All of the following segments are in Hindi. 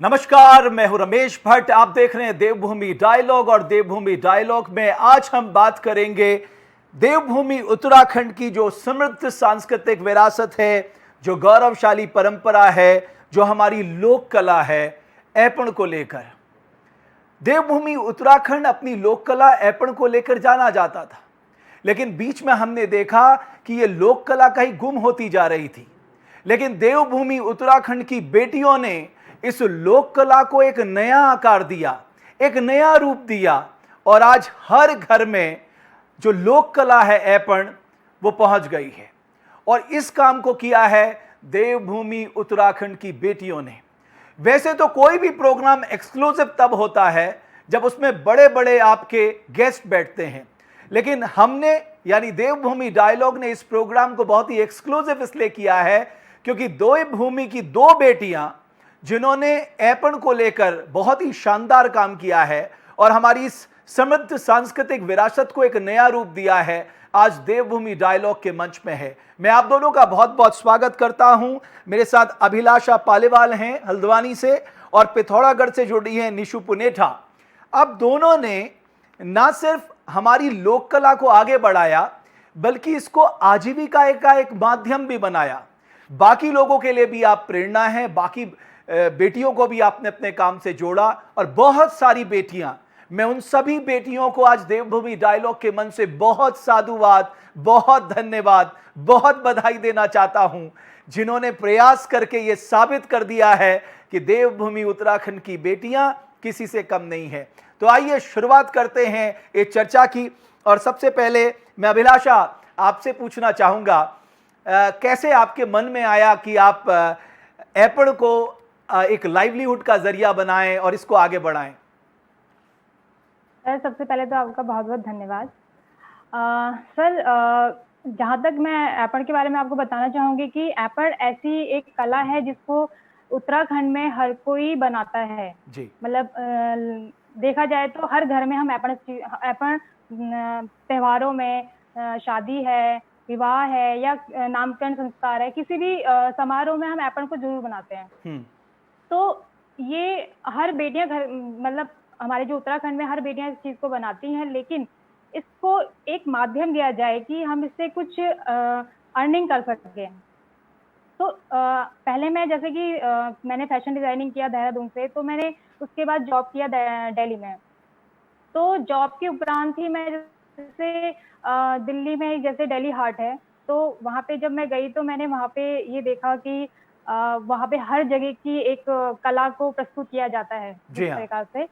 नमस्कार, मैं हूं रमेश भट्ट। आप देख रहे हैं देवभूमि डायलॉग और देवभूमि डायलॉग में आज हम बात करेंगे देवभूमि उत्तराखंड की जो समृद्ध सांस्कृतिक विरासत है, जो गौरवशाली परंपरा है, जो हमारी लोक कला है, ऐपण को लेकर। देवभूमि उत्तराखंड अपनी लोक कला ऐपण को लेकर जाना जाता था, लेकिन बीच में हमने देखा कि यह लोक कला कहीं गुम होती जा रही थी। लेकिन देवभूमि उत्तराखंड की बेटियों ने इस लोक कला को एक नया आकार दिया, एक नया रूप दिया और आज हर घर में जो लोक कला है ऐपण, वो पहुंच गई है। और इस काम को किया है देवभूमि उत्तराखंड की बेटियों ने। वैसे तो कोई भी प्रोग्राम एक्सक्लूसिव तब होता है जब उसमें बड़े बड़े आपके गेस्ट बैठते हैं, लेकिन हमने यानी देवभूमि डायलॉग ने इस प्रोग्राम को बहुत ही एक्सक्लूसिव इसलिए किया है क्योंकि देवभूमि की दो बेटियां जिन्होंने ऐपण को लेकर बहुत ही शानदार काम किया है और हमारी इस समृद्ध सांस्कृतिक विरासत को एक नया रूप दिया है, आज देवभूमि डायलॉग के मंच में है। मैं आप दोनों का बहुत बहुत स्वागत करता हूं। मेरे साथ अभिलाषा पालीवाल हैं हल्द्वानी से और पिथौरागढ़ से जुड़ी हैं निशु पुनेठा। अब दोनों ने ना सिर्फ हमारी लोक कला को आगे बढ़ाया, बल्कि इसको आजीविका का एक माध्यम भी बनाया। बाकी लोगों के लिए भी आप प्रेरणा हैं, बाकी बेटियों को भी आपने अपने काम से जोड़ा और बहुत सारी बेटियां, मैं उन सभी बेटियों को आज देवभूमि डायलॉग के मन से बहुत साधुवाद, बहुत धन्यवाद, बहुत बधाई देना चाहता हूं, जिन्होंने प्रयास करके यह साबित कर दिया है कि देवभूमि उत्तराखंड की बेटियां किसी से कम नहीं है। तो आइए शुरुआत करते हैं इस चर्चा की। और सबसे पहले मैं अभिलाषा आपसे पूछना चाहूंगा, कैसे आपके मन में आया कि आप ऐपण को एक लाइवलीहुड का जरिया बनाएं और इसको आगे बढ़ाएं? सर, सबसे पहले तो आपका बहुत बहुत धन्यवाद। सर, जहाँ तक मैं ऐपण के बारे में आपको बताना चाहूँगी कि ऐपण ऐसी एक कला है जिसको उत्तराखंड में हर कोई बनाता है जी। मतलब देखा जाए तो हर घर में हम ऐपण त्योहारों में, शादी है, विवाह है या नामकरण संस्कार है, किसी भी समारोह में हम ऐपण को जरूर बनाते हैं। तो ये हर बेटियां घर मतलब हमारे जो उत्तराखंड में हर बेटियां इस चीज को बनाती हैं, लेकिन इसको एक माध्यम दिया जाए कि हम इससे कुछ अर्निंग कर सकें। तो पहले मैं जैसे कि मैंने फैशन डिजाइनिंग किया देहरादून से, तो मैंने उसके बाद जॉब किया दिल्ली में। तो जॉब के उपरांत ही मैं जैसे दिल्ली में जैसे दिल्ली हाट है, तो वहाँ पे जब मैं गई तो मैंने वहाँ पे ये देखा कि वहाँ पे हर जगह की एक कला को प्रस्तुत किया जाता है जिस प्रकार से।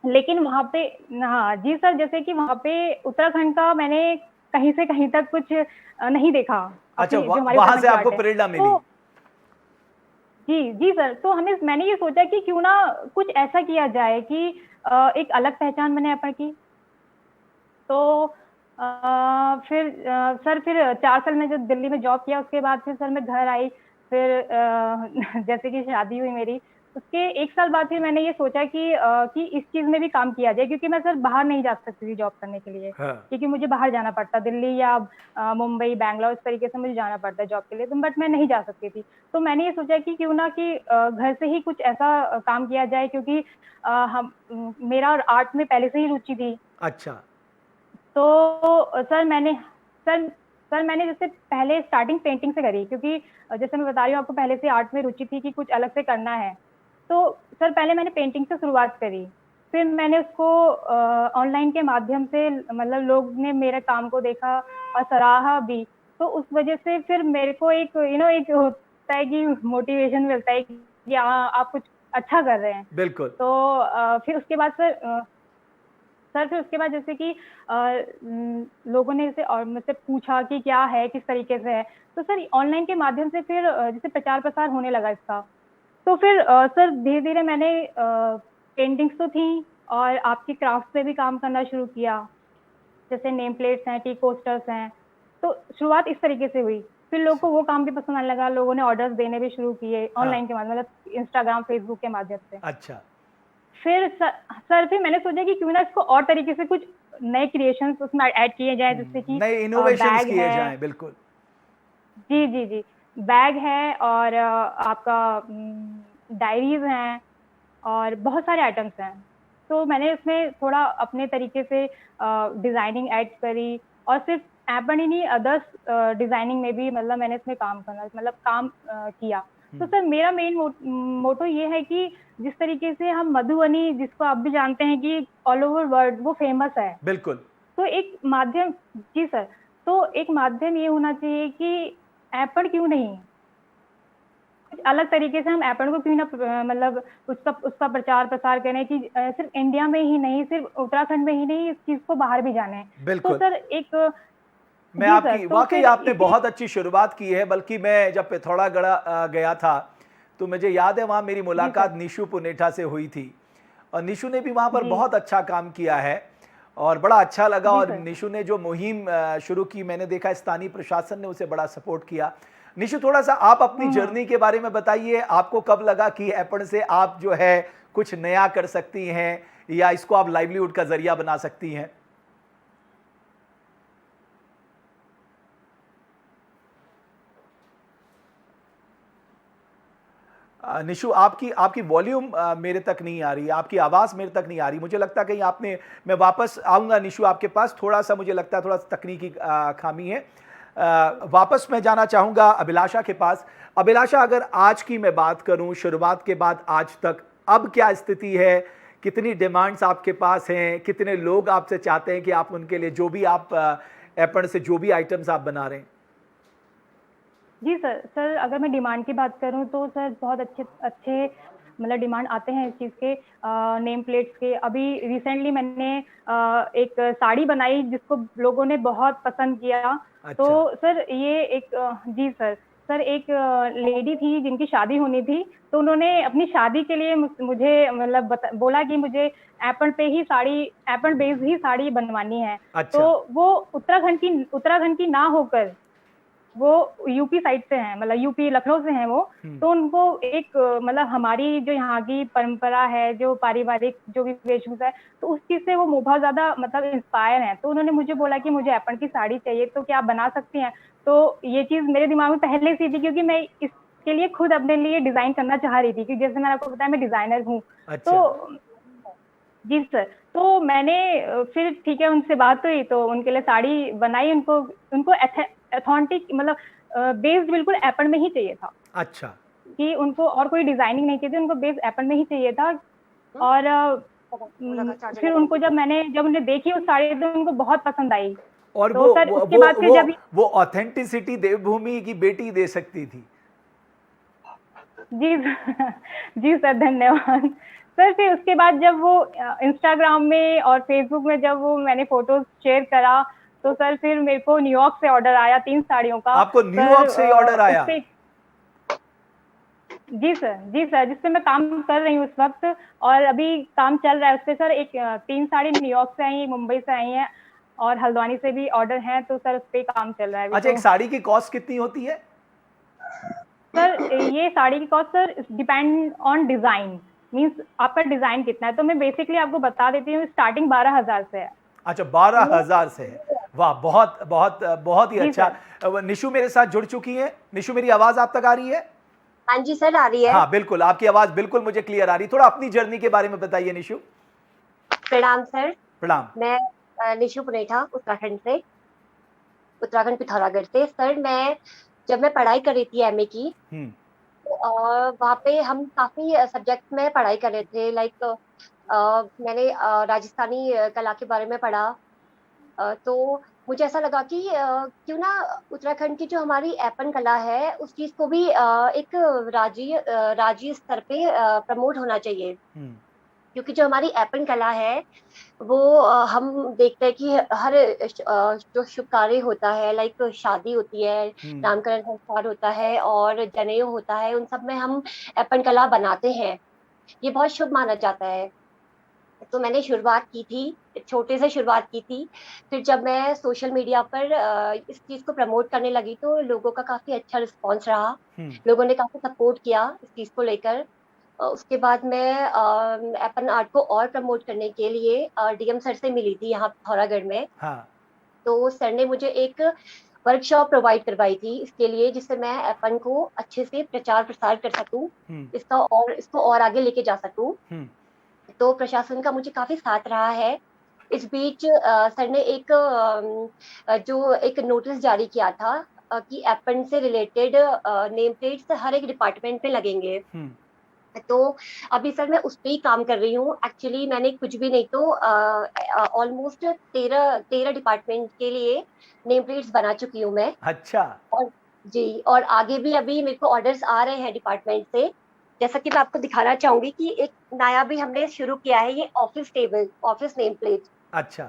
लेकिन वहाँ पे हाँ जी सर, जैसे कि वहाँ पे उत्तराखंड का मैंने कहीं से कहीं तक कुछ नहीं देखा। अच्छा, वहाँ से आपको प्रेरणा मिली? तो जी सर, तो मैंने ये सोचा कि क्यों ना कुछ ऐसा किया जाए कि एक अलग पहचान बने ऐपण की। तो फिर 4 साल में जब दिल्ली में जॉब किया, उसके बाद फिर सर मैं घर आई, फिर जैसे कि शादी हुई मेरी, उसके 1 साल बाद फिर मैंने ये सोचा कि इस चीज में भी काम किया जाए, क्योंकि मैं सर बाहर नहीं जा सकती थी जॉब करने के लिए। हाँ। क्योंकि मुझे बाहर जाना पड़ता, दिल्ली या मुंबई, बैंगलोर, इस तरीके से मुझे जाना पड़ता है जॉब के लिए, तो बट मैं नहीं जा सकती थी। तो मैंने ये सोचा कि क्यों ना कि घर से ही कुछ ऐसा काम किया जाए, क्योंकि मेरा आर्ट में पहले से ही रुचि थी। अच्छा। तो सर मैंने जैसे पहले स्टार्टिंग पेंटिंग से करी, क्योंकि जैसे मैं बता रही हूँ आपको, पहले से आर्ट में रुचि थी कि कुछ अलग से करना है। तो सर पहले मैंने पेंटिंग से शुरुआत करी, फिर मैंने उसको ऑनलाइन के माध्यम से, मतलब लोग ने मेरे काम को देखा और सराहा भी, तो उस वजह से फिर मेरे को एक एक होता है कि मोटिवेशन मिलता है कि आप कुछ अच्छा कर रहे हैं। बिल्कुल। तो फिर उसके बाद फिर उसके बाद जैसे कि लोगों ने जैसे और मुझसे पूछा कि क्या है, किस तरीके से है, तो सर ऑनलाइन के माध्यम से फिर जैसे प्रचार प्रसार होने लगा इसका। तो फिर सर धीरे धीरे मैंने पेंटिंग्स तो थी और आपकी क्राफ्ट पे भी काम करना शुरू किया, जैसे नेम प्लेट्स हैं, टी कोस्टर्स हैं। तो शुरुआत इस तरीके से हुई, फिर लोगों को वो काम भी पसंद आने लगा, लोगों ने ऑर्डर्स देने भी शुरू किए ऑनलाइन के माध्यम, मतलब इंस्टाग्राम, फेसबुक के माध्यम से। अच्छा। फिर फिर मैंने सोचा कि क्यों ना इसको और तरीके से कुछ नए क्रिएशंस उसमें ऐड किए जाए, जैसे कि नए इनोवेशंस किए जाएं। बिल्कुल जी, बैग है और आपका डायरीज हैं और बहुत सारे आइटम्स हैं। तो मैंने उसमें थोड़ा अपने तरीके से डिजाइनिंग ऐड करी, और सिर्फ एपन ही नहीं, अदर्स डिजाइनिंग में भी मतलब मैंने इसमें काम करना मतलब काम किया। तो सर मेरा मेन मोटो ये है कि जिस तरीके से हम मधुबनी, जिसको आप भी जानते हैं कि ऑल ओवर वर्ल्ड वो फेमस है, बिल्कुल। तो एक माध्यम, जी सर, तो एक माध्यम ये होना चाहिए कि एपन क्यों नहीं, कुछ अलग तरीके से हम एपन को क्यों ना मतलब उसका उसका प्रचार प्रसार करें कि सिर्फ इंडिया में ही नहीं, सिर्फ उत्तराखंड में ही नहीं, इस चीज को बाहर भी जाने। तो बिल्कुल। सर एक, मैं जी सर, आपकी तो वाकई फिर आपने इसी, बहुत अच्छी शुरुआत की है, बल्कि मैं जब पिथौरागढ़ गया था तो मुझे याद है वहाँ मेरी जी मुलाकात सर, निशु पुनेठा से हुई थी, और निशु ने भी वहाँ पर जी बहुत अच्छा काम किया है और बड़ा अच्छा लगा। जी और सर, निशु ने जो मुहिम शुरू की, मैंने देखा स्थानीय प्रशासन ने उसे बड़ा सपोर्ट किया। निशु, थोड़ा सा आप अपनी हम्म। जर्नी के बारे में बताइए, आपको कब लगा कि एपन से आप जो है कुछ नया कर सकती हैं या इसको आप लाइवलीहुड का जरिया बना सकती हैं? निशु, आपकी आपकी वॉल्यूम मेरे तक नहीं आ रही है, आपकी आवाज़ मेरे तक नहीं आ रही। मुझे लगता है कहीं आपने, मैं वापस आऊँगा निशु आपके पास, थोड़ा सा मुझे लगता है थोड़ा तकनीकी खामी है। वापस मैं जाना चाहूँगा अभिलाषा के पास। अभिलाषा, अगर आज की मैं बात करूँ, शुरुआत के बाद आज तक, अब क्या स्थिति है? कितनी डिमांड्स आपके पास हैं? कितने लोग आपसे चाहते हैं कि आप उनके लिए जो भी आप एपन से जो भी आइटम्स आप बना रहे हैं? जी सर, सर अगर मैं डिमांड की बात करूँ तो सर बहुत अच्छे अच्छे मतलब डिमांड आते हैं इस चीज़ के, नेम प्लेट्स के। अभी रिसेंटली मैंने एक साड़ी बनाई जिसको लोगों ने बहुत पसंद किया। तो अच्छा। सर ये एक जी सर, सर एक लेडी थी जिनकी शादी होनी थी, तो उन्होंने अपनी शादी के लिए मुझे मतलब बोला कि मुझे एपन पे ही साड़ी, एपन बेस्ड ही साड़ी बनवानी है। तो अच्छा। वो उत्तराखंड की ना होकर वो यूपी साइड से हैं, मतलब यूपी लखनऊ से हैं वो। हम्म। तो उनको एक मतलब हमारी जो यहाँ की परंपरा है, जो पारिवारिक जो भी वेशभूषा है, तो उस चीज से वो बहुत ज्यादा मतलब इंस्पायर हैं। तो उन्होंने मुझे बोला कि मुझे एपन की साड़ी चाहिए, तो क्या आप बना सकती हैं? तो ये चीज मेरे दिमाग में पहले से थी, क्योंकि मैं इसके लिए खुद अपने लिए डिजाइन करना चाह रही थी, क्योंकि जैसे मैंने आपको बताया मैं डिजाइनर हूँ। अच्छा। तो जी सर, तो मैंने फिर ठीक है उनसे बात हुई, तो उनके लिए साड़ी बनाई। उनको उनको अथेंटिक मतलब बेस्ड बिल्कुल एपन में ही चाहिए था, अच्छा। कि उनको और कोई डिजाइनिंग नहीं चाहिए थी, उनको बेस एपन में ही चाहिए था। और फिर उनको जब उन्हें देखी उस साड़ी, तो उनको बहुत पसंद आई। और तो सर उसके बाद फिर जब, वो ऑथेंटिसिटी देवभूमि की बेटी दे सकती थी। जी जी सर, धन्यवाद सर। फिर उसके बाद जब वो इंस्टाग्राम में और फेसबुक में जब वो मैंने फोटोज शेयर करा, तो सर फिर मेरे को न्यूयॉर्क से ऑर्डर आया 3 साड़ियों का। आपको सर न्यूयॉर्क से ही ऑर्डर आया? उससे, जी सर, जी सर, जिसपे मैं काम कर रही हूँ उस वक्त, और अभी काम चल रहा है उस पे सर। एक 3 साड़ी न्यूयॉर्क से आई, मुंबई से आई हैं, और हल्द्वानी से भी ऑर्डर हैं। तो सर उस पे काम चल रहा है अभी अच्छा, तो। एक साड़ी की कॉस्ट कितनी होती है? सर ये साड़ी की cost sir depend on design, means आपका डिजाइन कितना है। तो मैं बेसिकली आपको बता देती हूँ, स्टार्टिंग 12,000 से है। अच्छा, 12,000 से है। वाह, बहुत बहुत बहुत ही जी अच्छा। सर, निशु मेरे साथ जुड़ चुकी है। निशु, मेरी आवाज आप तक आ रही है? हाँ जी सर, आ रही है। हाँ बिल्कुल, आपकी आवाज बिल्कुल मुझे क्लियर आ रही है। थोड़ा अपनी जर्नी के बारे में बताइए निशु। प्रणाम सर। प्रणाम। मैं निशु पुनेठा, उत्तराखंड से, उत्तराखंड पिथौरागढ़ से। सर जब मैं पढ़ाई कर रही थी एमए की, हम्म। और वहाँ पे हम काफी सब्जेक्ट में पढ़ाई कर रहे थे। लाइक मैंने राजस्थानी कला के बारे में पढ़ा। तो मुझे ऐसा लगा कि क्यों ना उत्तराखंड की जो हमारी एपन कला है, उस चीज को भी एक राज्य स्तर पे प्रमोट होना चाहिए। हम्म। क्योंकि जो हमारी एपन कला है वो हम देखते हैं कि हर जो शुभ कार्य होता है, लाइक शादी होती है, हम्म। नामकरण संस्कार होता है और जनेऊ होता है, उन सब में हम एपन कला बनाते हैं। ये बहुत शुभ माना जाता है। तो मैंने शुरुआत की थी, छोटे से शुरुआत की थी। फिर जब मैं सोशल मीडिया पर इस चीज को प्रमोट करने लगी, तो लोगों का काफी अच्छा रिस्पॉन्स रहा। हम्म। लोगों ने काफी सपोर्ट किया इस चीज को लेकर। उसके बाद मैं अपन आर्ट को और प्रमोट करने के लिए डीएम सर से मिली थी यहाँ पिथौरागढ़ में। हाँ। तो सर ने मुझे एक वर्कशॉप प्रोवाइड करवाई थी इसके लिए, जिससे मैं एपन को अच्छे से प्रचार प्रसार कर सकूं, इसको और आगे लेके जा सकूं। तो प्रशासन का मुझे काफी साथ रहा है। इस बीच सर ने जो एक नोटिस जारी किया था कि एपन से रिलेटेड नेम प्लेट्स हर एक डिपार्टमेंट में लगेंगे। तो अभी सर मैं उस पर ही काम कर रही हूँ। एक्चुअली मैंने कुछ भी नहीं तो ऑलमोस्ट 13 डिपार्टमेंट के लिए नेम प्लेट्स बना चुकी हूँ मैं। अच्छा। और जी, और आगे भी अभी मेरे को ऑर्डर्स आ रहे हैं डिपार्टमेंट से। जैसा कि मैं आपको दिखाना चाहूंगी कि एक नया भी हमने शुरू किया है, ये ऑफिस नेम प्लेट। अच्छा।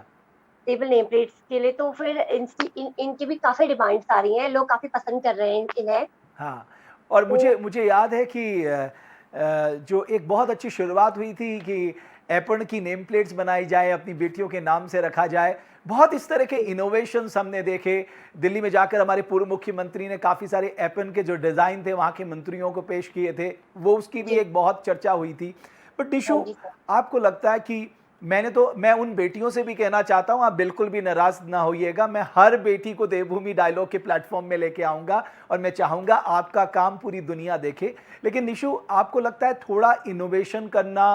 टेबल नेम प्लेट्स के लिए तो फिर इनकी भी काफी डिमांड्स आ रही हैं, लोग काफी पसंद कर रहे हैं इन्हें। हाँ, और तो मुझे याद है कि जो एक बहुत अच्छी शुरुआत हुई थी कि एपन की नेम प्लेट्स बनाई जाए, अपनी बेटियों के नाम से रखा जाए। बहुत इस तरह के इनोवेशंस हमने देखे। दिल्ली में जाकर हमारे पूर्व मुख्यमंत्री ने काफ़ी सारे एपन के जो डिज़ाइन थे वहाँ के मंत्रियों को पेश किए थे, वो उसकी भी एक बहुत चर्चा हुई थी। बट निशु, आपको लगता है कि मैं उन बेटियों से भी कहना चाहता हूं, आप बिल्कुल भी नाराज ना होइएगा, मैं हर बेटी को देवभूमि डायलॉग के प्लेटफॉर्म में लेके आऊंगा और मैं चाहूंगा आपका काम पूरी दुनिया देखे। लेकिन निशु, आपको लगता है थोड़ा इनोवेशन करना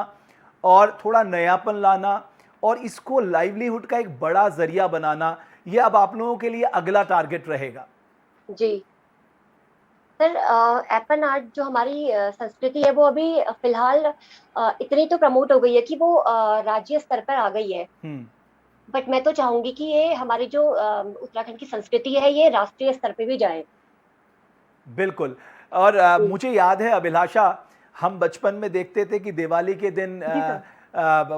और थोड़ा नयापन लाना और इसको लाइवलीहुड का एक बड़ा जरिया बनाना, ये अब आप लोगों के लिए अगला टारगेट रहेगा? जी सर, एपन आर्ट जो हमारी संस्कृति है वो अभी फिलहाल इतनी तो प्रमोट हो गई है कि वो राज्य स्तर पर आ गई है। बट मैं तो चाहूंगी कि ये हमारी जो उत्तराखंड की संस्कृति है ये राष्ट्रीय स्तर पे भी जाए। बिल्कुल। और मुझे याद है अभिलाषा, हम बचपन में देखते थे कि दिवाली के दिन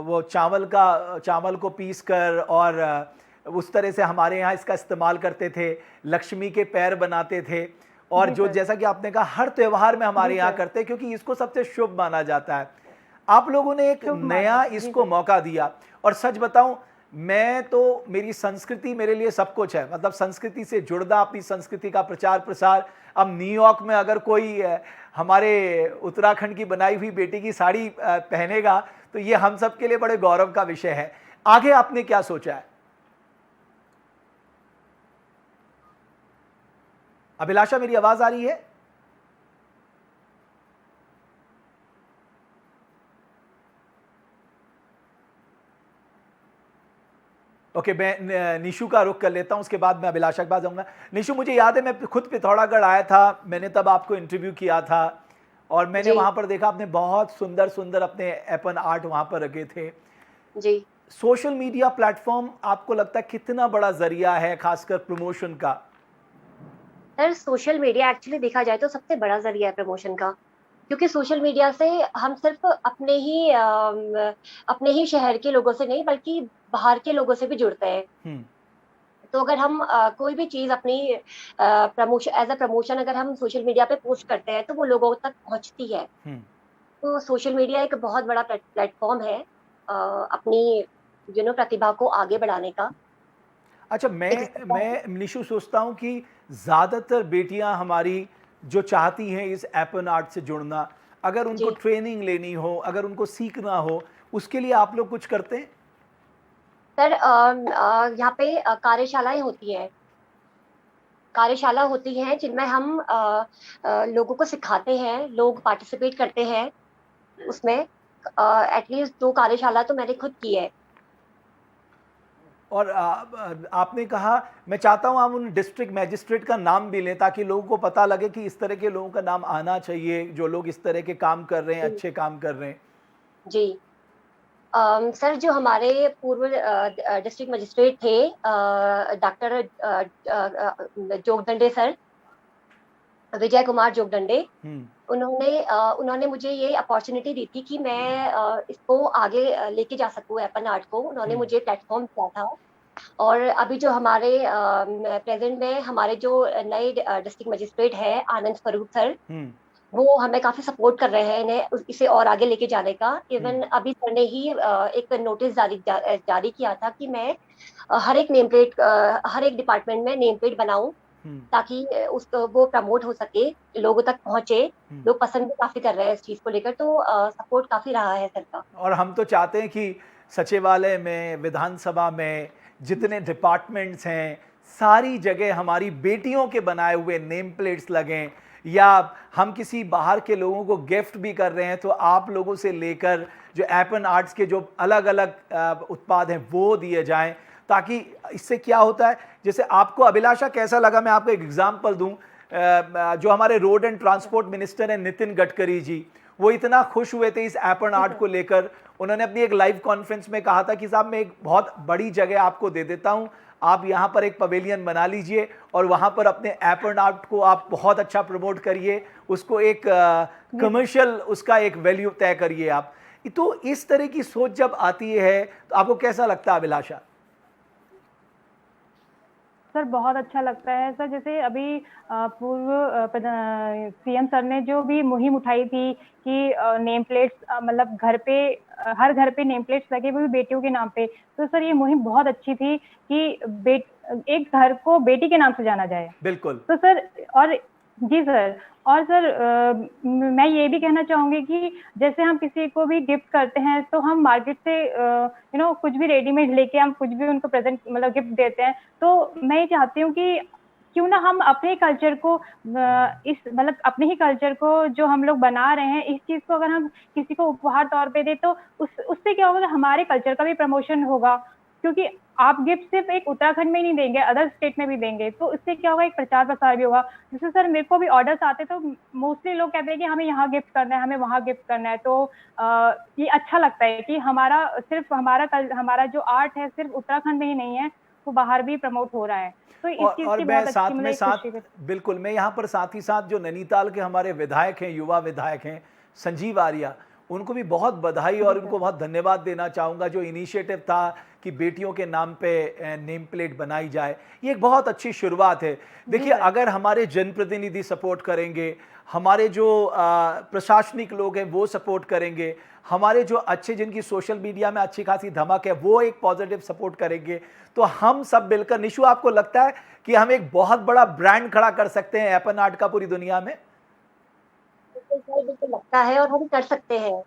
वो चावल को पीस कर और उस तरह से हमारे यहाँ इसका इस्तेमाल करते थे, लक्ष्मी के पैर बनाते थे। और जो जैसा कि आपने कहा हर त्योहार में हमारे यहाँ करते हैं क्योंकि इसको सबसे शुभ माना जाता है। आप लोगों ने एक नया इसको मौका दिया। और सच बताऊं, मेरी संस्कृति मेरे लिए सब कुछ है। मतलब संस्कृति से जुड़ना, अपनी संस्कृति का प्रचार प्रसार। अब न्यूयॉर्क में अगर कोई हमारे उत्तराखंड की बनाई हुई बेटी की साड़ी पहनेगा तो ये हम सब के लिए बड़े गौरव का विषय है। आगे आपने क्या सोचा है? अभिलाषा, मेरी आवाज आ रही है? ओके, मैं निशु का रुख कर लेता हूं, उसके बाद मैं अभिलाषा के पास जाऊंगा। निशु, मुझे याद है मैं खुद पिथौरागढ़ आया था, मैंने तब आपको इंटरव्यू किया था और मैंने वहां पर देखा आपने बहुत सुंदर सुंदर अपने एपन आर्ट वहां पर रखे थे। जी, सोशल मीडिया प्लेटफॉर्म आपको लगता है कितना बड़ा जरिया है खासकर प्रमोशन का? सर सोशल मीडिया एक्चुअली देखा जाए तो सबसे बड़ा जरिया है प्रमोशन का, क्योंकि सोशल मीडिया से हम सिर्फ अपने ही शहर के लोगों से नहीं बल्कि बाहर के लोगों से भी जुड़ते हैं। तो अगर हम कोई भी चीज अपनी प्रमोशन एज अ प्रमोशन अगर हम सोशल मीडिया पे पोस्ट करते हैं तो वो लोगों तक पहुंचती है। तो सोशल मीडिया एक बहुत बड़ा प्लेटफॉर्म है अपनी प्रतिभा को आगे बढ़ाने का। अच्छा, मैं निशु सोचता हूं कि ज्यादातर बेटियां हमारी जो चाहती हैं इस एपन आर्ट से जुड़ना, अगर उनको ट्रेनिंग लेनी हो, अगर उनको सीखना हो, उसके लिए आप लोग कुछ करते हैं? सर यहाँ पे कार्यशाला होती हैं जिनमें हम लोगों को सिखाते हैं, लोग पार्टिसिपेट करते हैं उसमें। एटलीस्ट 2 कार्यशाला तो मैंने खुद की है। और आपने कहा, मैं चाहता हूं आप उन डिस्ट्रिक्ट मैजिस्ट्रेट का नाम भी लें ताकि लोगों को पता लगे कि इस तरह के लोगों का नाम आना चाहिए जो लोग इस तरह के काम कर रहे हैं, अच्छे काम कर रहे हैं। जी सर, जो हमारे पूर्व डिस्ट्रिक्ट मजिस्ट्रेट थे डॉक्टर जोगदंडे सर, विजय कुमार जोगदंडे, उन्होंने मुझे ये अपॉर्चुनिटी दी थी कि मैं इसको आगे लेके जा सकूं एपन आर्ट को। उन्होंने मुझे प्लेटफॉर्म दिया था। और अभी जो हमारे प्रेजेंट में हमारे जो नए डिस्ट्रिक्ट मजिस्ट्रेट है आनंद स्वरूप सर, वो हमें काफी सपोर्ट कर रहे हैं इन्हें इसे और आगे लेके जाने का। इवन अभी सर ने ही एक नोटिस जारी किया था कि मैं हर एक डिपार्टमेंट में नेम प्लेट बनाऊं ताकि वो प्रमोट हो सके, लोगों तक पहुंचे। लोग पसंद भी काफी कर रहे हैं इस चीज को लेकर, तो सपोर्ट काफी रहा है सर का। और हम तो चाहते हैं कि सचिवालय में, विधानसभा में जितने डिपार्टमेंट्स हैं, सारी जगह हमारी बेटियों के बनाए हुए नेम प्लेट्स लगें, या हम किसी बाहर के लोगों को गिफ्ट भी कर रहे हैं तो आप लोगों से लेकर जो एपन आर्ट्स के जो अलग अलग उत्पाद हैं वो दिए जाएं, ताकि इससे क्या होता है, जैसे आपको अभिलाषा कैसा लगा, मैं आपको एक एग्जांपल दूं। जो हमारे रोड एंड ट्रांसपोर्ट मिनिस्टर हैं नितिन गडकरी जी, वो इतना खुश हुए थे इस एपन आर्ट को लेकर। उन्होंने अपनी एक लाइव कॉन्फ्रेंस में कहा था कि साहब मैं एक बहुत बड़ी जगह आपको दे देता हूं, आप यहाँ पर एक पवेलियन बना लीजिए और वहाँ पर अपने एपन आर्ट को आप बहुत अच्छा प्रमोट करिए, उसको एक कमर्शियल उसका एक वैल्यू तय करिए आप। तो इस तरह की सोच जब आती है तो आपको कैसा लगता है अभिलाषा? सर बहुत अच्छा लगता है सर। जैसे अभी पूर्व सीएम सर ने जो भी मुहिम उठाई थी कि नेम प्लेट्स मतलब घर पे हर घर पे नेम प्लेट्स लगे वो भी बेटियों के नाम पे, तो सर ये मुहिम बहुत अच्छी थी कि एक घर को बेटी के नाम से जाना जाए। बिल्कुल। तो सर और जी सर, और सर मैं ये भी कहना चाहूंगी कि जैसे हम किसी को भी गिफ्ट करते हैं तो हम मार्केट से कुछ भी रेडीमेड लेके हम कुछ भी उनको प्रेजेंट मतलब गिफ्ट देते हैं। तो मैं ये चाहती हूँ कि क्यों ना हम अपने कल्चर को इस मतलब अपने ही कल्चर को जो हम लोग बना रहे हैं, इस चीज को अगर हम किसी को उपहार तौर पे दे तो उससे क्या होगा कि हमारे कल्चर का भी प्रमोशन होगा। क्योंकि आप गिफ्ट सिर्फ एक उत्तराखंड में ही नहीं देंगे, अदर स्टेट में भी देंगे, तो इससे क्या होगा, एक प्रचार प्रसार भी होगा। जैसे सर मेरे को भी ऑर्डर्स आते तो मोस्टली लोग कहते हैं कि हमें यहाँ गिफ्ट करना है, हमें वहाँ गिफ्ट करना है। तो ये अच्छा लगता है कि हमारा जो आर्ट है सिर्फ उत्तराखंड में ही नहीं है, वो बाहर भी प्रमोट हो रहा है। तो इस चीज और की मैं बहुत साथ अच्छी में मतलब साथ बिल्कुल, मैं यहाँ पर साथ ही साथ जो नैनीताल के हमारे विधायक हैं, युवा विधायक हैं संजीव आर्या, उनको भी बहुत बधाई और उनको बहुत धन्यवाद देना चाहूँगा। जो इनिशिएटिव था कि बेटियों के नाम पे नेम प्लेट बनाई जाए, ये एक बहुत अच्छी शुरुआत है। देखिए, अगर हमारे जनप्रतिनिधि सपोर्ट करेंगे, हमारे जो प्रशासनिक लोग हैं वो सपोर्ट करेंगे, हमारे जो अच्छे जिनकी सोशल मीडिया में अच्छी खासी धमक है वो एक पॉजिटिव सपोर्ट करेंगे, तो हम सब मिलकर, निशु आपको लगता है कि हम एक बहुत बड़ा ब्रांड खड़ा कर सकते हैं एपन आर्ट का पूरी दुनिया में? बिल्कुल लगता है और हम कर सकते हैं।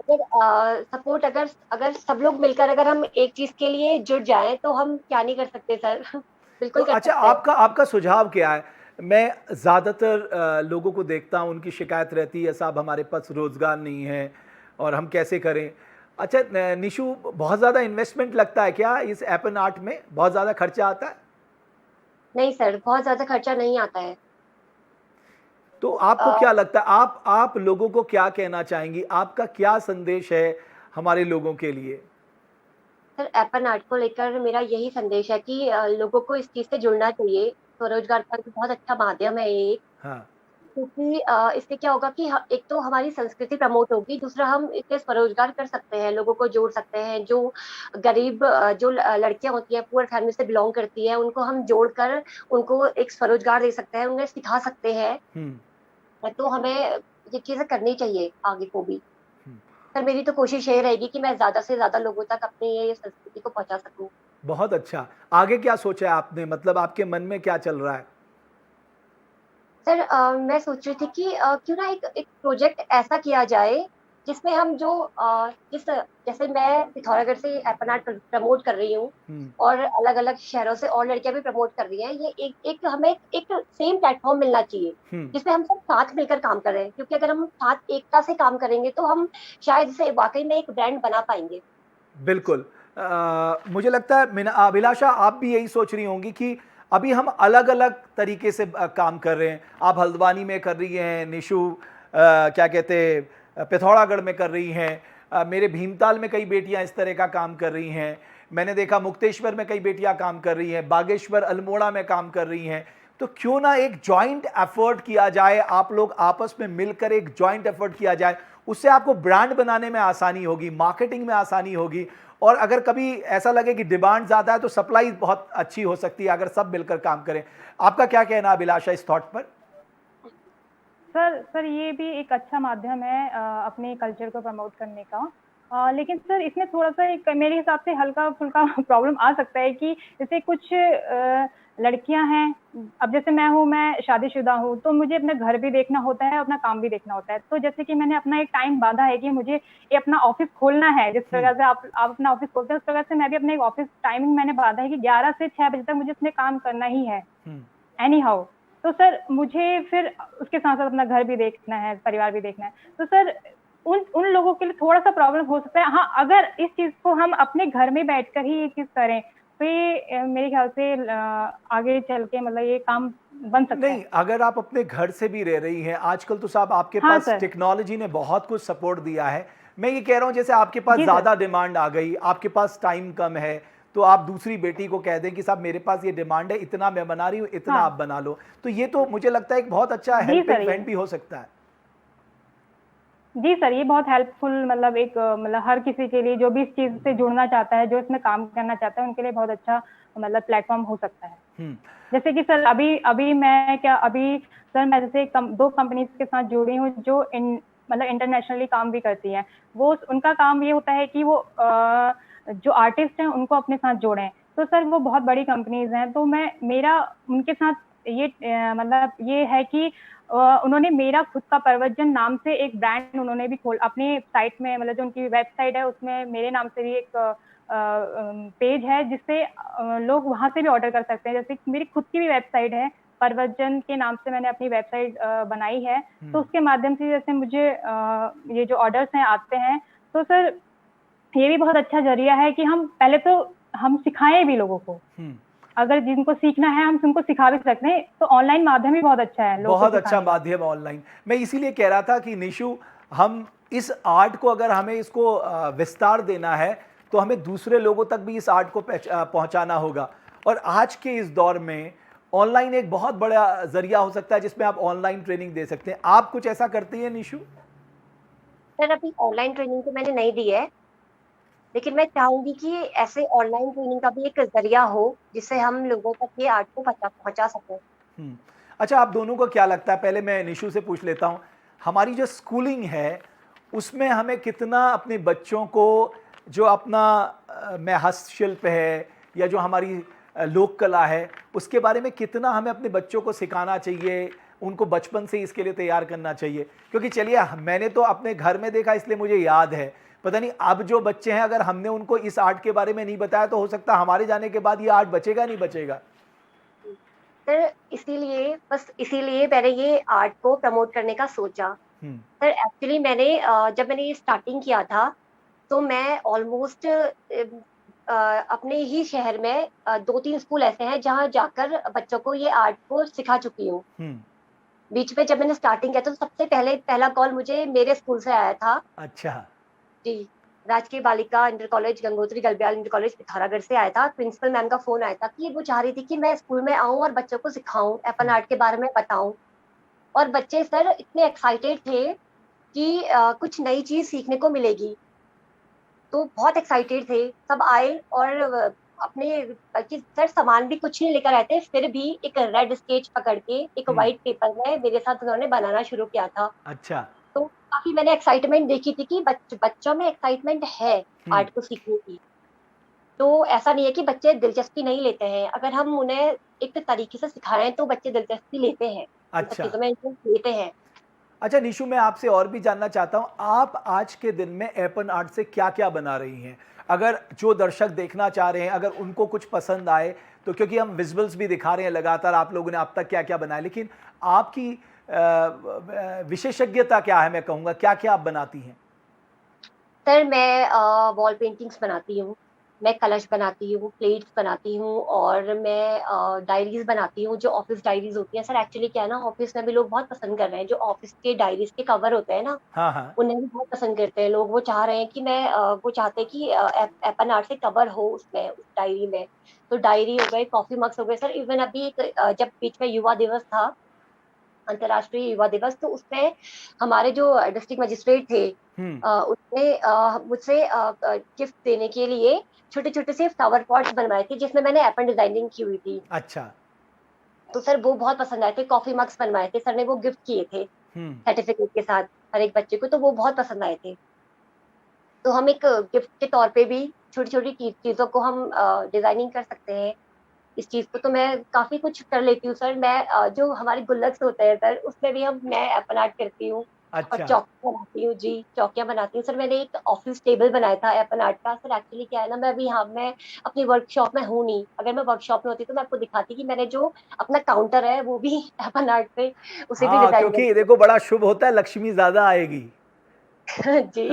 अगर सपोर्ट अगर अगर सब लोग मिलकर अगर हम एक चीज के लिए जुट जाएं तो हम क्या नहीं कर सकते सर। तो बिल्कुल कर अच्छा, सकते हैं। आपका सुझाव क्या है? मैं ज़्यादातर लोगों को देखता हूँ, उनकी शिकायत रहती है साहब हमारे पास रोज़गार नहीं है और हम कैसे करें। अच्छा निशु, बहुत ज़्यादा इन्वेस्टमेंट लगता है क्या इस एपन आर्ट में? बहुत ज़्यादा खर्चा आता है? नहीं सर, बहुत ज्यादा खर्चा नहीं आता है। तो आपको क्या लगता है, आप लोगों को क्या कहना चाहेंगी? आपका क्या संदेश है हमारे लोगों के लिए? सर एपन आर्ट को लेकर मेरा यही संदेश है कि लोगों को इस चीज से जुड़ना चाहिए। स्वरोजगार का भी बहुत अच्छा माध्यम है ये एक। हाँ, क्योंकि इससे क्या होगा कि एक तो हमारी संस्कृति प्रमोट होगी, दूसरा हम इससे स्वरोजगार कर सकते हैं, लोगों को जोड़ सकते हैं। जो गरीब जो लड़कियां होती हैं, पुअर फैमिली से बिलोंग करती है, उनको हम जोड़कर उनको एक स्वरोजगार दे सकते हैं, उन्हें सिखा सकते हैं। तो हमें ये चीजें करनी चाहिए आगे को भी। सर मेरी तो कोशिश ये रहेगी कि मैं ज्यादा से ज्यादा लोगों तक अपनी ये संस्कृति को पहुंचा सकूं। बहुत अच्छा। आगे क्या सोचा है आपने, मतलब आपके मन में क्या चल रहा है? सर मैं सोच रही थी कि क्यों ना एक एक प्रोजेक्ट ऐसा किया जाए जिसमें हम जो जैसे मैं पिथौरागढ़ से एपन आर्ट प्रमोट कर रही हूँ और अलग अलग शहरों से और लड़कियां भी प्रमोट कर रही हैं। ये एक हमें एक सेम प्लेटफॉर्म मिलना चाहिए जिसमें हम सब साथ मिलकर काम कर रहे हैं, क्योंकि अगर हम साथ एकता से काम करेंगे तो हम शायद इसे वाकई में एक ब्रांड बना पाएंगे। बिल्कुल। मुझे लगता है अभिलाषा आप भी यही सोच रही होंगी कि अभी हम अलग अलग तरीके से काम कर रहे हैं। आप हल्द्वानी में कर रही हैं, निशु क्या कहते पिथौरागढ़ में कर रही हैं, मेरे भीमताल में कई बेटियां इस तरह का काम कर रही हैं, मैंने देखा मुक्तेश्वर में कई बेटियां काम कर रही हैं, बागेश्वर अल्मोड़ा में काम कर रही हैं। तो क्यों ना एक जॉइंट एफर्ट किया जाए, आप लोग आपस में मिलकर एक जॉइंट एफर्ट किया जाए, उससे आपको ब्रांड बनाने में आसानी होगी, मार्केटिंग में आसानी होगी, और अगर कभी ऐसा लगे कि डिमांड ज़्यादा है तो सप्लाई बहुत अच्छी हो सकती है अगर सब मिलकर काम करें। आपका क्या कहना अभिलाषा इस थॉट पर? सर ये भी एक अच्छा माध्यम है अपने कल्चर को प्रमोट करने का। लेकिन सर इसमें थोड़ा सा एक मेरे हिसाब से हल्का फुल्का प्रॉब्लम आ सकता है कि जैसे कुछ लड़कियां हैं, अब जैसे मैं हूँ, मैं शादीशुदा हूँ, तो मुझे अपना घर भी देखना होता है, अपना काम भी देखना होता है। तो जैसे कि मैंने अपना एक टाइम बांधा है कि मुझे ये अपना ऑफिस खोलना है, जिस प्रकार से आप अपना ऑफिस खोलते हैं, उस प्रकार से मैं भी अपना एक ऑफिस टाइमिंग मैंने बांधा है कि 11 से 6 बजे तक मुझे उसमें काम करना ही है, एनी हाउ। तो सर मुझे फिर उसके साथ साथ अपना घर भी देखना है, परिवार भी देखना है। तो सर उन उन लोगों के लिए थोड़ा सा प्रॉब्लम हो सकता है। हाँ, अगर इस चीज को हम अपने घर में बैठकर ही ये चीज करें, तो ये मेरे ख्याल से आगे चल के मतलब ये काम बन सकता नहीं, है। अगर आप अपने घर से भी रह रही हैं, आजकल तो साहब आपके हाँ पास सर। टेक्नोलॉजी ने बहुत कुछ सपोर्ट दिया है। मैं ये कह रहा हूँ जैसे आपके पास जी सर। ज़्यादा डिमांड आ गई, आपके पास टाइम कम है, तो आप दूसरी बेटी को कह दें कि साहब मेरे पास ये डिमांड है, इतना मैं बना रही हूँ, इतना हाँ आप बना लो। तो ये तो मुझे लगता है एक बहुत अच्छा जी सर, हेल्पिंग ये हैंड भी हो सकता है। जी सर, ये बहुत हेल्पफुल, मतलब एक मतलब हर किसी के लिए जो भी इस चीज से जुड़ना चाहता है, जो इसमें काम करना चाहता है, उनके लिए बहुत अच्छा मतलब प्लेटफॉर्म हो सकता है। हम्म। जैसे कि सर अभी अभी मैं क्या अभी सर मैं जैसे दो कंपनीज के साथ जुड़ी हूँ जो मतलब इंटरनेशनली काम भी करती हैं। वो उनका काम ये होता है कि वो जो आर्टिस्ट हैं उनको अपने साथ जोड़ें। तो सर वो बहुत बड़ी कंपनीज हैं, तो मैं मेरा उनके साथ ये मतलब ये है कि उन्होंने मेरा खुद का परवजन नाम से एक ब्रांड उन्होंने भी खोल अपनी साइट में, मतलब जो उनकी वेबसाइट है उसमें मेरे नाम से भी एक पेज है, जिससे लोग वहां से भी ऑर्डर कर सकते हैं। जैसे मेरी खुद की भी वेबसाइट है, परवजन के नाम से मैंने अपनी वेबसाइट बनाई है। तो उसके माध्यम से जैसे मुझे ये जो ऑर्डर्स हैं आते हैं, तो सर ये भी बहुत अच्छा जरिया है कि हम पहले तो हम सिखाएं भी लोगों को। अगर जिनको सीखना है हम उनको सिखा भी सकते हैं, तो ऑनलाइन माध्यम ही बहुत अच्छा है लोगों को बहुत अच्छा सिखाने का। माध्यम ऑनलाइन। मैं इसीलिए कह रहा था कि निशु, हम इस आर्ट को अगर हमें इसको विस्तार देना है तो हमें दूसरे लोगों तक भी इस आर्ट को पहुंचाना होगा। और आज के इस दौर में ऑनलाइन एक बहुत बड़ा जरिया हो सकता है जिसमें आप ऑनलाइन ट्रेनिंग दे सकते हैं। आप कुछ ऐसा करती हैं निशु? सर अभी ऑनलाइन ट्रेनिंग तो मैंने नहीं दी है, लेकिन मैं चाहूंगी कि ऐसे ऑनलाइन ट्रेनिंग का भी एक जरिया हो जिससे हम लोगों तक ये आर्ट को पहुंचा सकें। अच्छा, आप दोनों को क्या लगता है, पहले मैं निशु से पूछ लेता हूँ, हमारी जो स्कूलिंग है उसमें हमें कितना अपने बच्चों को जो अपना में हस्तशिल्प है या जो हमारी लोक कला है उसके बारे में कितना हमें अपने बच्चों को सिखाना चाहिए, उनको बचपन से इसके लिए तैयार करना चाहिए? क्योंकि चलिए, मैंने तो अपने घर में देखा इसलिए मुझे याद है। पता नहीं अब जो बच्चे हैं, अगर हमने उनको इस आर्ट के बारे में नहीं बताया तो हो सकता है हमारे जाने के बाद ये आर्ट बचेगा नहीं बचेगा। सर इसीलिए मैंने ये आर्ट को प्रमोट करने का सोचा। सर एक्चुअली मैंने जब मैंने ये स्टार्टिंग किया था, तो मैं ऑलमोस्ट अपने ही शहर में 2-3 स्कूल ऐसे हैं जहाँ जाकर बच्चों को ये आर्ट को सिखा चुकी हूँ। बीच में जब मैंने स्टार्टिंग किया तो सबसे पहला कॉल मुझे मेरे स्कूल से आया था। अच्छा। जी, राजकीय बालिका inter college, Gangotri Galbyal inter college Pithoragarh से आया था। प्रिंसिपल मैम का फोन आया था कि वो चाह रही थी कि मैं स्कूल में आऊं और बच्चों को सिखाऊं, एपन आर्ट के बारे में बताऊं। और बच्चे सर इतने एक्साइटेड थे कि कुछ नई चीज सीखने को मिलेगी, तो बहुत एक्साइटेड थे। सब आए और अपने कि सर सामान भी कुछ नहीं लेकर आए थे, फिर भी एक रेड स्केच पकड़ के एक व्हाइट पेपर में मेरे साथ उन्होंने बनाना शुरू किया था। अच्छा। तो काफी मैंने एक्साइटमेंट देखी थी कि बच्चों में एक्साइटमेंट है आर्ट को सीखने की। तो ऐसा नहीं है कि बच्चे दिलचस्पी नहीं लेते हैं, अगर हम उन्हें एक तरीके से सिखाएं तो बच्चे दिलचस्पी लेते हैं, इन सब अच्छा। चीजों में इंटरेस्ट लेते हैं। अच्छा निशु, मैं आपसे और भी जानना चाहता हूं, आप आज के दिन में एपन आर्ट से क्या क्या बना रही हैं? अगर जो दर्शक देखना चाह रहे हैं, अगर उनको कुछ पसंद आए तो, क्योंकि हम विजुअल्स भी दिखा रहे हैं लगातार, आप लोगों ने अब तक क्या क्या बनाया, लेकिन आपकी विशेषज्ञता क्या है, मैं कहूँगा क्या क्या आप बनाती हैं? सर मैं वॉल पेंटिंग्स बनाती हूँ, मैं कलश बनाती हूँ, प्लेट्स बनाती हूँ, और मैं डायरीज बनाती हूँ, जो ऑफिस डायरीज होती हैं। सर एक्चुअली क्या है ना, ऑफिस में भी लोग बहुत पसंद कर रहे हैं जो ऑफिस के डायरीज के कवर होते हैं ना, हाँ हाँ। उन्हें भी बहुत पसंद करते हैं लोग। वो चाह रहे हैं कि वो चाहते हैं कि एपन आर्ट से कवर हो उसमें, उस डायरी में। तो डायरी हो गए, कॉफी मग्स हो गए। सर इवन अभी जब बीच में युवा दिवस था, अंतर्राष्ट्रीय युवा दिवस, तो उसमें हमारे जो डिस्ट्रिक्ट मजिस्ट्रेट थे, उसने मुझसे गिफ्ट देने के लिए छोटे छोटे से फ्लावर पॉट्स बनवाए थे जिसमें मैंने एपन डिजाइनिंग की हुई थी। अच्छा। तो सर वो बहुत पसंद आए थे। कॉफी मग्स बनवाए थे सर ने, वो गिफ्ट किए थे सर्टिफिकेट के साथ हर एक बच्चे को, तो वो बहुत पसंद आए थे। तो हम एक गिफ्ट के तौर पे भी छोटी छोटी चीजों को हम डिजाइनिंग कर सकते हैं। इस चीज को, तो मैं काफी कुछ कर लेती हूँ सर। मैं जो हमारे गुल्लक्स होते हैं सर, उसमें भी मैं एप्पल आर्ट करती हूँ। और अच्छा। चौकियाँ बनाती हूँ जी, चौकियाँ बनाती हूँ सर। मैंने एक ऑफिस टेबल बनाया था एप्पल आर्ट का सर। एक्चुअली क्या है ना, मैं अभी, हाँ, मैं अपनी वर्कशॉप में हूँ नहीं। अगर मैं वर्कशॉप में होती तो मैं आपको दिखाती कि मैंने जो अपना काउंटर है वो भी एप्पल आर्ट पे उसे भी हाँ, डिजाइन क्योंकि देखो बड़ा शुभ होता है, लक्ष्मी ज्यादा आएगी। कर जी।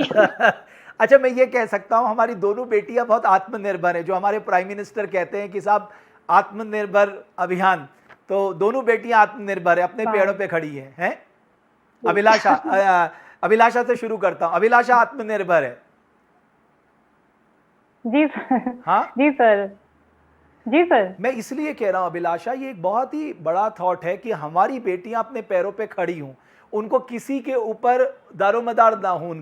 अच्छा, मैं ये कह सकता हूँ हमारी दोनों बेटियां बहुत आत्मनिर्भर है, जो हमारे प्राइम मिनिस्टर कहते हैं कि साहब आत्मनिर्भर अभियान, तो दोनों बेटियां आत्मनिर्भर है, अपने वाह। पेड़ों पे खड़ी हैं। जी। अभिलाषा, अभिलाषा से शुरू करता हूँ। अभिलाषा आत्मनिर्भर है। जी सर। हाँ, जी सर। जी सर। मैं इसलिए कह रहा हूं अभिलाषा, ये एक बहुत ही बड़ा थॉट है कि हमारी बेटियां अपने पैरों पे खड़ी हों, उनको किसी के ऊपर दारोमदार ना हो,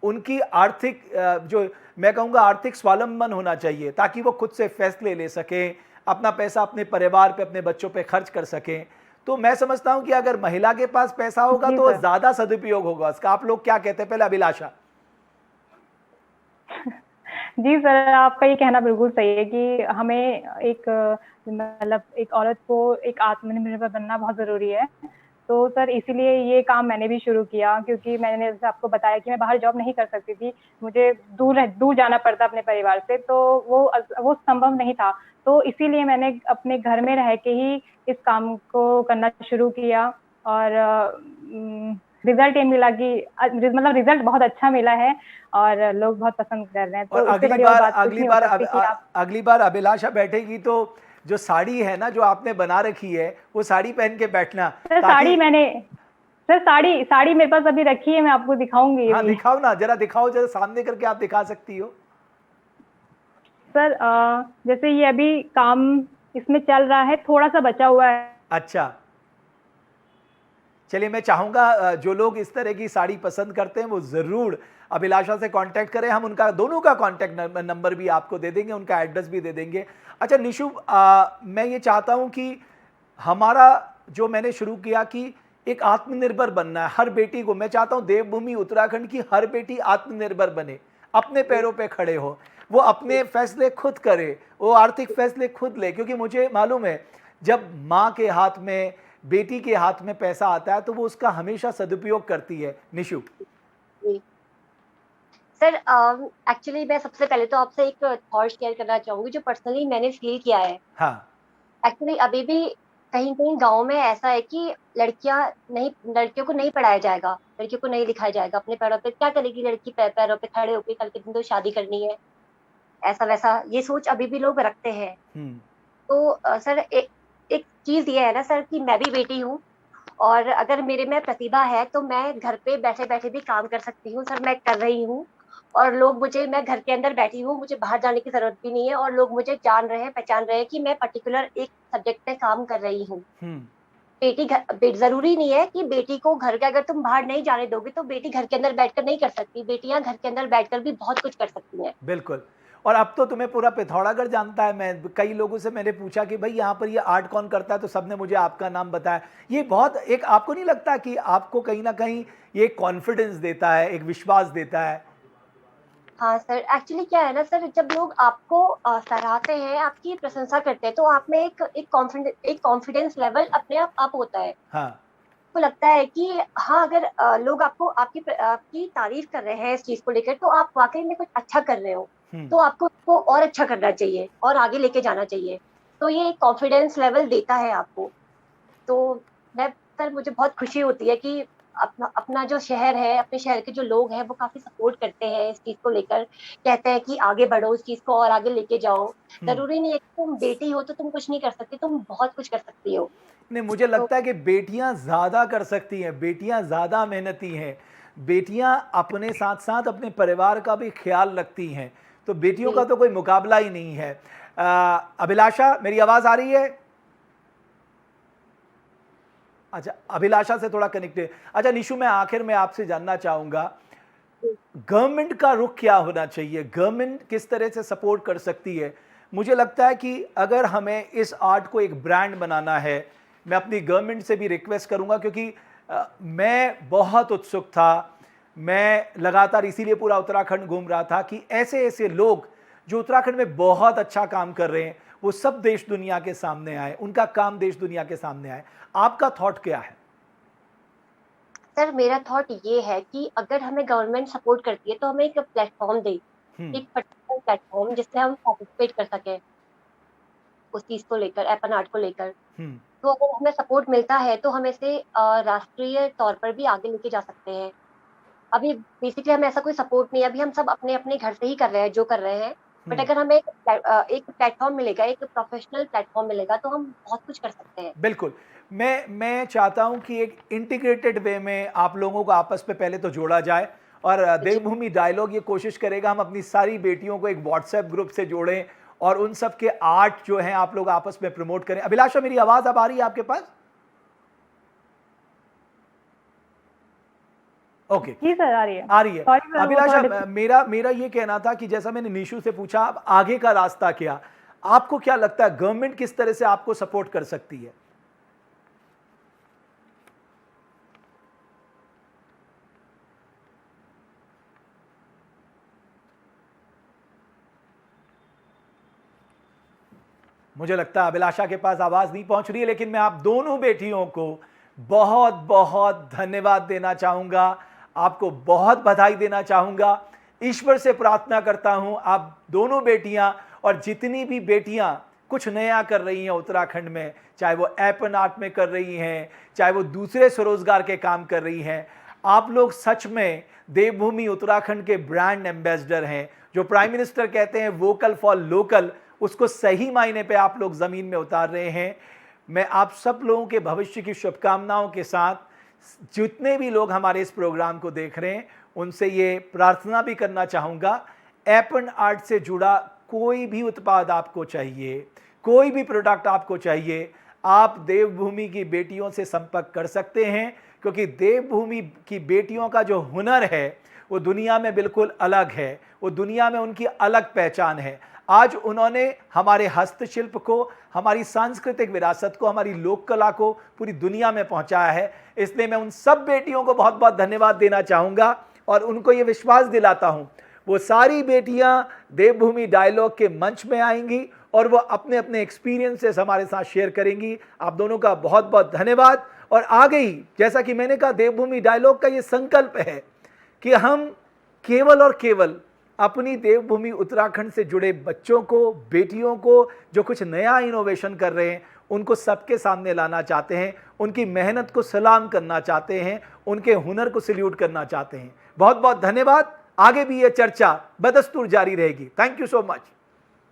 उनकी आर्थिक जो मैं कहूँगा आर्थिक स्वावलंबन होना चाहिए, ताकि वो खुद से फैसले ले सकें, अपना पैसा अपने परिवार पे, अपने बच्चों पे खर्च कर सकें। तो मैं समझता हूं कि अगर महिला के पास पैसा होगा जी तो सर। ज़्यादा सदुपयोग होगा उसका। आप लोग क्या कहते हैं? पहले अभिलाषा। जी सर, आपका ये कहना बिल्कुल सही है कि हमें एक मतलब एक औरत को एक आत्मनिर्भर बनना बहुत ज़रूरी है। तो सर इसीलिए ये काम मैंने भी शुरू किया, क्योंकि मैंने जैसे आपको बताया कि मैं बाहर जॉब नहीं कर सकती थी। मुझे दूर जाना पड़ता अपने परिवार से, तो वो संभव नहीं था। तो इसीलिए मैंने अपने घर में रह के ही इस काम को करना शुरू किया। और रिज़ल्ट ये मिला कि मतलब रिज़ल्ट बहुत अच्छा मिला है और लोग बहुत पसंद कर रहे हैं। और तो इससे बड़ी और बात कुछ अगली नहीं हो बार सकती कि आप। अगली बार अभिलाषा बैठेगी तो जो साड़ी है ना, जो आपने बना रखी है, वो साड़ी पहन के बैठना, सर ताकि। साड़ी साड़ी मेरे पास अभी रखी है, मैं आपको दिखाऊंगी हाँ, अभी। दिखाओ ना, जरा दिखाओ, जरा सामने करके आप दिखा सकती हो। सर जैसे ये अभी काम इसमें चल रहा है, थोड़ा सा बचा हुआ है। अच्छा, चलिए, मैं चाहूंगा जो लोग इस तरह की साड़ी पसंद करते हैं वो ज़रूर अभिलाषा से कांटेक्ट करें। हम उनका दोनों का कांटेक्ट नंबर भी आपको दे देंगे, उनका एड्रेस भी दे देंगे। अच्छा निशु, मैं ये चाहता हूं कि हमारा जो मैंने शुरू किया कि एक आत्मनिर्भर बनना है हर बेटी को, मैं चाहता हूं देवभूमि उत्तराखंड की हर बेटी आत्मनिर्भर बने, अपने पैरों पे खड़े हो, वो अपने फैसले खुद करे, वो आर्थिक फैसले खुद ले। क्योंकि मुझे मालूम है जब माँ के हाथ में, बेटी के हाथ में पैसा आता है तो वो उसका हमेशा सदुपयोग करती है। निशु। जी। सर एक्चुअली मैं सबसे पहले तो आपसे एक थॉट शेयर करना चाहूंगी जो पर्सनली मैंने फील किया है। हाँ। एक्चुअली अभी भी कहीं कहीं गांव में ऐसा है कि लड़कियों को नहीं पढ़ाया जाएगा, लड़कियों को नहीं लिखाया जाएगा। अपने पैरों पे क्या करेगी लड़की? पैरों पे खड़े होके कल के दिन तो शादी करनी है, ऐसा वैसा ये सोच अभी भी लोग रखते हैं। हम्म। तो सर एक चीज ये है ना सर कि मैं भी बेटी हूँ, और अगर मेरे में प्रतिभा है तो मैं घर पे बैठे बैठे भी काम कर सकती हूँ सर। मैं कर रही हूँ, और लोग मुझे, मैं घर के अंदर बैठी हूँ, मुझे बाहर जाने की जरूरत भी नहीं है, और लोग मुझे जान रहे हैं, पहचान रहे हैं कि मैं पर्टिकुलर एक सब्जेक्ट पे काम कर रही हूँ। हम्म। जरूरी नहीं है कि बेटी को घर के, अगर तुम बाहर नहीं जाने दोगे तो बेटी घर के अंदर बैठकर नहीं कर सकती। बेटियां घर के अंदर बैठकर भी बहुत कुछ कर सकती हैं। बिल्कुल। और अब तो तुम्हें पूरा पिथौरागढ़ जानता है। मैं कई लोगों से मैंने पूछा कि भाई यहाँ पर ये आर्ट कौन करता है, तो सबने मुझे आपका नाम बताया। ये बहुत एक, आपको नहीं लगता कि आपको कहीं ना कहीं ये कॉन्फिडेंस देता है, एक विश्वास देता है? हाँ सर, एक्चुअली क्या है ना सर, जब लोग आपको सराहते हैं, आपकी प्रशंसा करते हैं, तो आप में एक कॉन्फिडेंस लेवल अपने आप अप होता है। हाँ। को लगता है कि हाँ, अगर लोग आपको आपकी तारीफ कर रहे हैं इस चीज को लेकर, तो आप वाकई में कुछ अच्छा कर रहे हो। हम्म। तो आपको उसको और अच्छा करना चाहिए और आगे लेके जाना चाहिए। तो ये कॉन्फिडेंस लेवल देता है आपको। तो मैं सर, मुझे बहुत खुशी होती है कि अपना अपना जो शहर है, अपने शहर के जो लोग हैं वो काफी सपोर्ट करते हैं इस चीज को लेकर। कहते हैं कि आगे बढ़ो, इस चीज को और आगे लेके जाओ। हम्म। जरूरी नहीं है कि तुम बेटी हो तो तुम कुछ नहीं कर सकती, तुम बहुत कुछ कर सकती हो। नहीं, मुझे तो लगता है कि बेटियां ज्यादा कर सकती हैं, बेटियां ज्यादा मेहनती हैं, बेटियां अपने साथ साथ अपने परिवार का भी ख्याल रखती हैं, तो बेटियों का जी। तो कोई मुकाबला ही नहीं है। अभिलाषा, मेरी आवाज आ रही है? अच्छा, अभिलाषा से थोड़ा कनेक्टेड। अच्छा निशु, मैं आखिर में आपसे जानना चाहूंगा गवर्नमेंट का रुख क्या होना चाहिए, गवर्नमेंट किस तरह से सपोर्ट कर सकती है? मुझे लगता है कि अगर हमें इस आर्ट को एक ब्रांड बनाना है, मैं अपनी गवर्नमेंट से भी रिक्वेस्ट करूंगा, क्योंकि मैं बहुत उत्सुक था, मैं लगातार इसीलिए पूरा उत्तराखंड घूम रहा था कि ऐसे ऐसे लोग जो उत्तराखंड में बहुत अच्छा काम कर रहे हैं वो सब देश दुनिया के सामने आए, उनका काम देश दुनिया के सामने आए। आपका थॉट क्या है? सर मेरा थॉट ये है कि अगर हमें गवर्नमेंट सपोर्ट करती है तो हमें एक प्लेटफॉर्म दे, एक पर्टिकुलर प्लेटफॉर्म जिससे हम पार्टिसिपेट कर सकें उस चीज को लेकर, एपन आर्ट को लेकर। तो अगर हमें सपोर्ट मिलता है तो हम इसे राष्ट्रीय तौर पर भी आगे लेके जा सकते हैं। अभी बेसिकली हमें ऐसा कोई सपोर्ट नहीं है, अभी हम सब अपने अपने घर से ही कर रहे हैं जो कर रहे हैं। बट अगर हमें एक प्लेटफॉर्म मिलेगा, एक प्रोफेशनल प्लेटफॉर्म मिलेगा तो हम बहुत कुछ कर सकते हैं। बिल्कुल। मैं चाहता हूं कि एक इंटीग्रेटेड वे में आप लोगों को आपस में पहले तो जोड़ा जाए, और देवभूमि डायलॉग ये कोशिश करेगा हम अपनी सारी बेटियों को एक व्हाट्सएप ग्रुप से जोड़ें और उन सब के आर्ट जो हैं आप लोग आपस में प्रमोट करें। अभिलाषा, मेरी आवाज अब आ रही है आपके पास? ओके जी सर, आ रही है। आ रही है। Sorry, sir, वो अभिलाषा, थोड़ा मेरा ये कहना था कि जैसा मैंने निशु से पूछा, अब आगे का रास्ता क्या, आपको क्या लगता है गवर्नमेंट किस तरह से आपको सपोर्ट कर सकती है? मुझे लगता है अभिलाषा के पास आवाज नहीं पहुंच रही है, लेकिन मैं आप दोनों बेटियों को बहुत बहुत धन्यवाद देना चाहूंगा, आपको बहुत बधाई देना चाहूंगा। ईश्वर से प्रार्थना करता हूं आप दोनों बेटियां और जितनी भी बेटियां कुछ नया कर रही हैं उत्तराखंड में, चाहे वो एपन आर्ट में कर रही हैं, चाहे वो दूसरे स्वरोजगार के काम कर रही हैं, आप लोग सच में देवभूमि उत्तराखंड के ब्रांड एम्बेसडर हैं। जो प्राइम मिनिस्टर कहते हैं वोकल फॉर लोकल, उसको सही मायने पे आप लोग जमीन में उतार रहे हैं। मैं आप सब लोगों के भविष्य की शुभकामनाओं के साथ जितने भी लोग हमारे इस प्रोग्राम को देख रहे हैं उनसे ये प्रार्थना भी करना चाहूँगा, एपन आर्ट से जुड़ा कोई भी उत्पाद आपको चाहिए, कोई भी प्रोडक्ट आपको चाहिए, आप देवभूमि की बेटियों से संपर्क कर सकते हैं, क्योंकि देवभूमि की बेटियों का जो हुनर है वो दुनिया में बिल्कुल अलग है, वो दुनिया में उनकी अलग पहचान है। आज उन्होंने हमारे हस्तशिल्प को, हमारी सांस्कृतिक विरासत को, हमारी लोक कला को पूरी दुनिया में पहुंचाया है। इसलिए मैं उन सब बेटियों को बहुत बहुत धन्यवाद देना चाहूँगा और उनको ये विश्वास दिलाता हूँ वो सारी बेटियां देवभूमि डायलॉग के मंच में आएंगी और वो अपने अपने एक्सपीरियंसेस हमारे साथ शेयर करेंगी। आप दोनों का बहुत बहुत धन्यवाद। और आगे ही, जैसा कि मैंने कहा, देवभूमि डायलॉग का ये संकल्प है कि हम केवल और केवल अपनी देवभूमि उत्तराखंड से जुड़े बच्चों को, बेटियों को जो कुछ नया इनोवेशन कर रहे हैं उनको सबके सामने लाना चाहते हैं, उनकी मेहनत को सलाम करना चाहते हैं, उनके हुनर को सल्यूट करना चाहते हैं। बहुत बहुत धन्यवाद। आगे भी ये चर्चा बदस्तूर जारी रहेगी। Thank you so much.